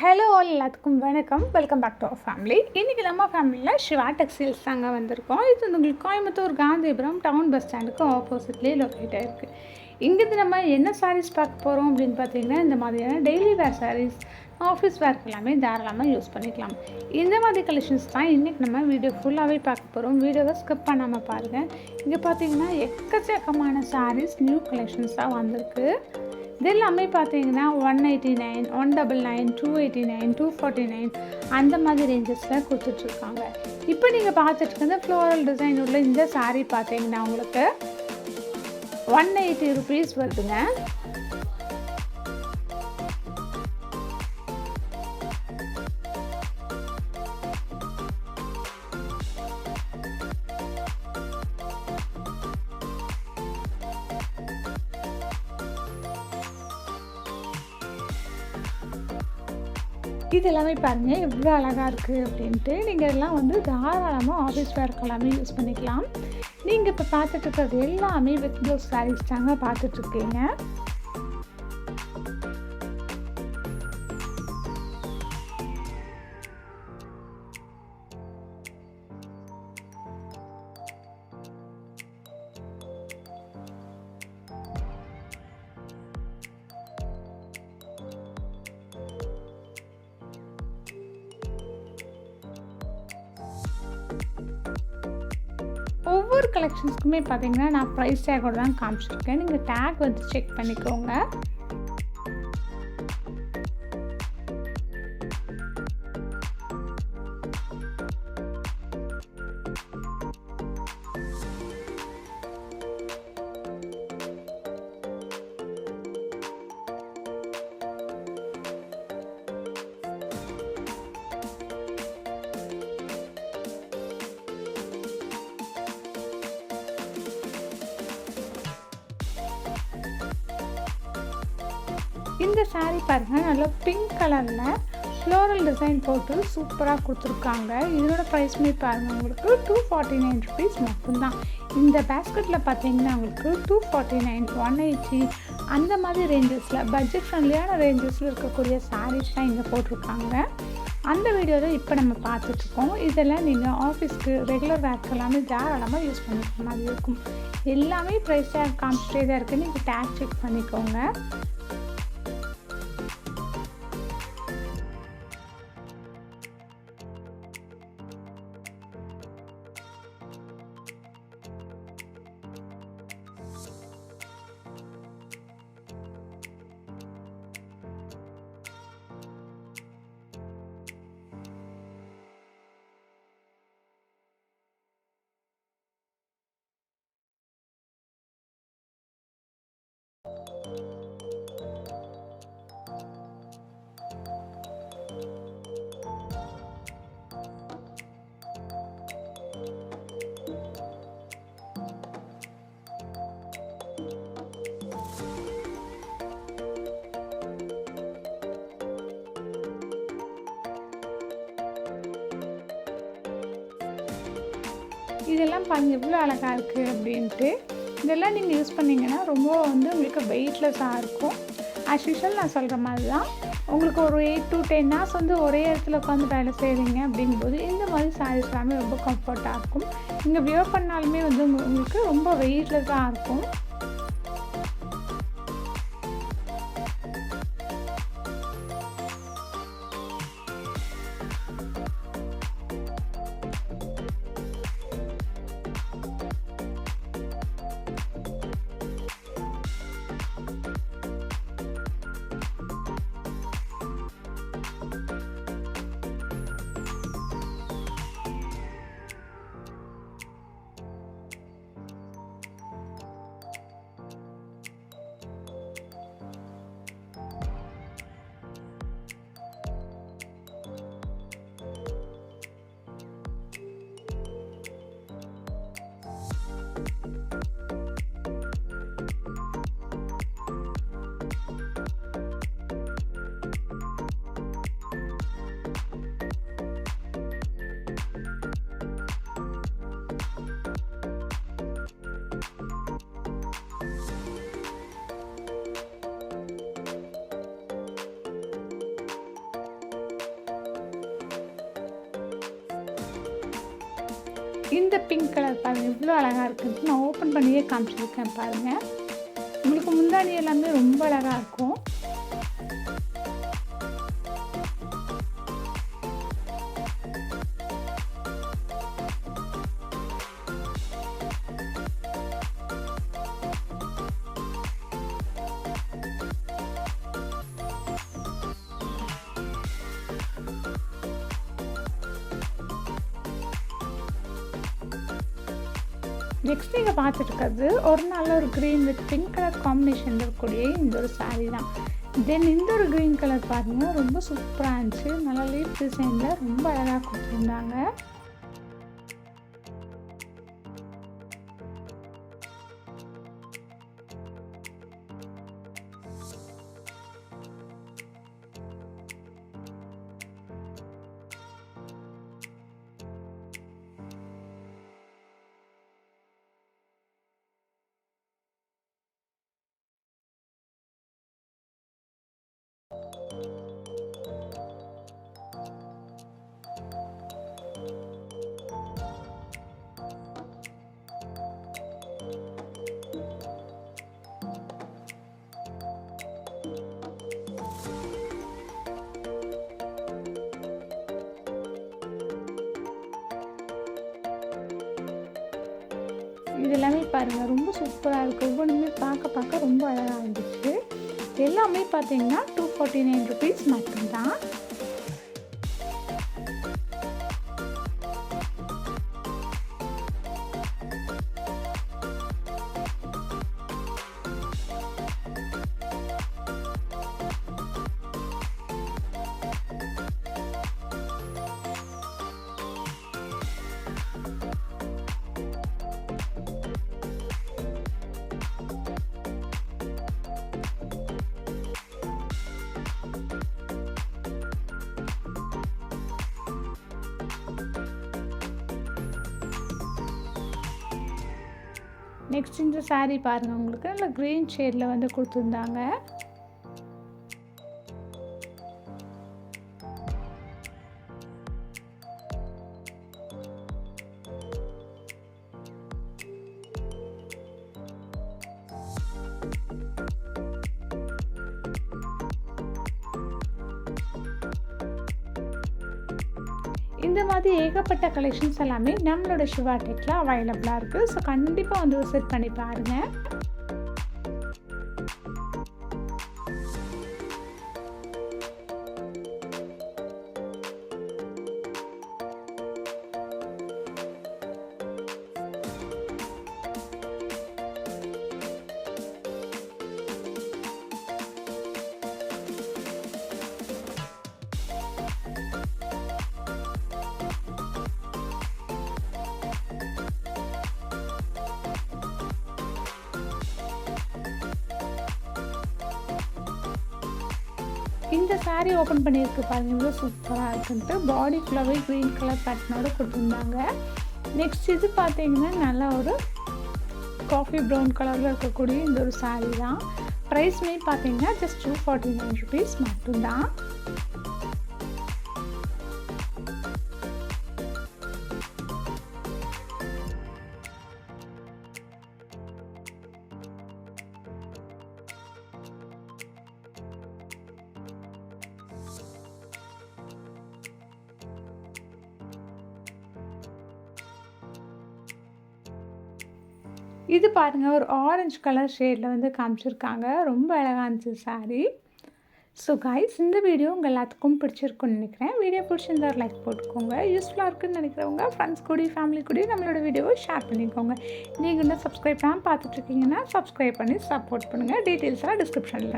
Hello all எல்லாத்துக்கும் வணக்கம். Welcome back to our family. இன்றைக்கி நம்ம ஃபேமிலியில் சிவா டெக்ஸ்டைல்ஸ் தாங்க வந்திருக்கோம். இது வந்து உங்களுக்கு கோயம்புத்தூர் காந்திபுரம் டவுன் பஸ் ஸ்டாண்டுக்கு ஆப்போசிட்லேயே லொக்கேட் ஆகிருக்கு. இங்கேருந்து நம்ம என்ன சாரீஸ் பார்க்க போகிறோம் அப்படின்னு பார்த்தீங்கன்னா, இந்த மாதிரியான டெய்லி வேர் சாரீஸ், ஆஃபீஸ் வேர்க்கு எல்லாமே தாராளமாக யூஸ் பண்ணிக்கலாம். இந்த மாதிரி கலெக்ஷன்ஸ் தான் இன்றைக்கி நம்ம வீடியோ ஃபுல்லாகவே பார்க்க போகிறோம். வீடியோவை ஸ்கிப் பண்ணாமல் பாருங்கள். இங்கே பார்த்தீங்கன்னா எக்கச்சக்கமான சாரீஸ் நியூ கலெக்ஷன்ஸாக வந்திருக்கு. இது எல்லாமே பார்த்தீங்கன்னா 189, 199, 289, 249 அந்த மாதிரி ரேஞ்சஸில் கொடுத்துட்ருக்காங்க. இப்போ நீங்கள் பார்த்துட்டு ஃப்ளோரல் டிசைன் உள்ள இந்த சாரீ பார்த்தீங்கன்னா உங்களுக்கு 180 ருபீஸ் வருதுங்க. இது எல்லாமே பாருங்கள் எவ்வளோ அழகாக இருக்குது அப்படின்ட்டு. நீங்கள் எல்லாம் வந்து தாராளமாக ஆஃபீஸ் வேர்க்கு எல்லாமே யூஸ் பண்ணிக்கலாம். நீங்கள் இப்போ பார்த்துட்டு இருக்கிறது எல்லாமே வித் ப்ளவுஸ் சாரீஸ் தாங்க பார்த்துட்ருக்கீங்க. ஒவ்வொரு கலெக்ஷன்ஸ்க்குமே பார்த்தீங்கன்னா நான் ப்ரைஸ் டேக்கோடு தான் காமிச்சிருக்கேன். நீங்கள் டேக் வந்து செக் பண்ணிக்கோங்க. இந்த சாரீ பாருங்கள், நல்லா பிங்க் கலரில் ஃப்ளோரல் டிசைன் போட்டு சூப்பராக கொடுத்துருக்காங்க. இதோட ப்ரைஸ்மே பாருங்கள் உங்களுக்கு 249 ருபீஸ் மட்டும்தான். இந்த பேஸ்கெட்டில் பார்த்தீங்கன்னா உங்களுக்கு 249, 180 அந்த மாதிரி ரேஞ்சஸில் பட்ஜெட் ஃப்ரெண்ட்லியான ரேஞ்சஸில் இருக்கக்கூடிய சாரீஸ் தான் இங்கே போட்டிருக்காங்க. அந்த வீடியோவில் இப்போ நம்ம பார்த்துட்ருக்கோம். இதெல்லாம் நீங்கள் ஆஃபீஸ்க்கு ரெகுலர் வேர்க்கு எல்லாமே தாராளமாக யூஸ் பண்ணிக்கிற மாதிரி இருக்கும். எல்லாமே ப்ரைஸ் டேக் காமிச்சிட்டே தான் இருக்குது. நீங்கள் டேக் செக் பண்ணிக்கோங்க. இதெல்லாம் பாருங்கள் எவ்வளோ அழகாக இருக்குது அப்படின்ட்டு. இதெல்லாம் நீங்கள் யூஸ் பண்ணிங்கன்னா ரொம்ப வந்து உங்களுக்கு வெயிட்லெஸ்ஸாக இருக்கும். ஆஸ் யூஷுவல் நான் சொல்கிற மாதிரி தான். உங்களுக்கு ஒரு 8 to 10 ஹவர்ஸ் வந்து ஒரே இடத்துல உட்காந்து வேலை செய்கிறீங்க அப்படிங்கும்போது இந்த மாதிரி சாரீஸ் எல்லாமே ரொம்ப கம்ஃபர்ட்டாக இருக்கும். நீங்கள் வியர் பண்ணாலுமே வந்து உங்களுக்கு ரொம்ப வெயிட்லெஸ்ஸாக இருக்கும். இந்த பிங்க் கலர் பாருங்கள் இவ்வளோ அழகாக இருக்குன்ட்டு நான் ஓப்பன் பண்ணியே காமிச்சிருக்கேன் பாருங்கள். உங்களுக்கு முந்தானி எல்லாமே ரொம்ப அழகாக இருக்கும். நெக்ஸ்ட் நீங்கள் பார்த்துருக்கிறது ஒரு நல்ல ஒரு green with pink colour combination இருக்கக்கூடிய இந்த ஒரு சாரீ தான். தென் இந்த ஒரு க்ரீன் கலர் பாருங்கள் ரொம்ப சூப்பராக இருந்துச்சு. நல்லா லீஃப் டிசைனில் ரொம்ப அழகாக கொடுத்துருந்தாங்க. இது எல்லாமே பாருங்கள் ரொம்ப சூப்பராக இருக்குது. ஒவ்வொன்றுமே பார்க்க ரொம்ப அழகாக இருந்துச்சு. எல்லாமே பார்த்தீங்கன்னா 249 rupees மட்டும்தான். நெக்ஸ்ட் இந்த சாரீ பாருங்கள் உங்களுக்கு நல்ல க்ரீன் ஷேடில் வந்து கொடுத்துருந்தாங்க. இந்த மாதிரி ஏகப்பட்ட கலெக்ஷன்ஸ் எல்லாமே நம்மளோட சிவா டெக்கில் அவைலபிளாக இருக்குது. ஸோ கண்டிப்பாக வந்து விசிட் பண்ணி பாருங்கள். இந்த சாரீ ஓப்பன் பண்ணியிருக்கு பாருங்கள் இவ்வளோ சூப்பராக இருக்குன்ட்டு. பாடி ஃபுல்லாகவே க்ரீன் கலர் பேட்டர்னோடு கொடுத்துருந்தாங்க. நெக்ஸ்ட் இது பார்த்தீங்கன்னா நல்லா ஒரு காஃபி ப்ரௌன் கலரில் இருக்கக்கூடிய இந்த ஒரு சாரீ தான். ப்ரைஸ்மே பார்த்தீங்கன்னா ஜஸ்ட் 249 rupees மட்டும்தான். இது பாருங்கள் ஒரு ஆரஞ்சு கலர் ஷேடில் வந்து காமிச்சிருக்காங்க. ரொம்ப அழகாக இருந்துச்சு சாரீ. ஸோ கைஸ் இந்த வீடியோ உங்கள் எல்லாத்துக்கும் பிடிச்சிருக்குன்னு நினைக்கிறேன். வீடியோ பிடிச்சிருந்தா ஒரு லைக் போட்டுக்கோங்க. யூஸ்ஃபுல்லாக இருக்குன்னு நினைக்கிறவங்க ஃப்ரெண்ட்ஸ் கூட ஃபேமிலி கூட நம்மளோட வீடியோவை ஷேர் பண்ணிக்கோங்க. நீங்கள் இன்னும் சப்ஸ்கிரைப் பண்ணாமல் பார்த்துட்ருக்கீங்கன்னா சப்ஸ்கிரைப் பண்ணி சப்போர்ட் பண்ணுங்கள். டீட்டெயில்ஸ்லாம் டிஸ்கிரிப்ஷனில்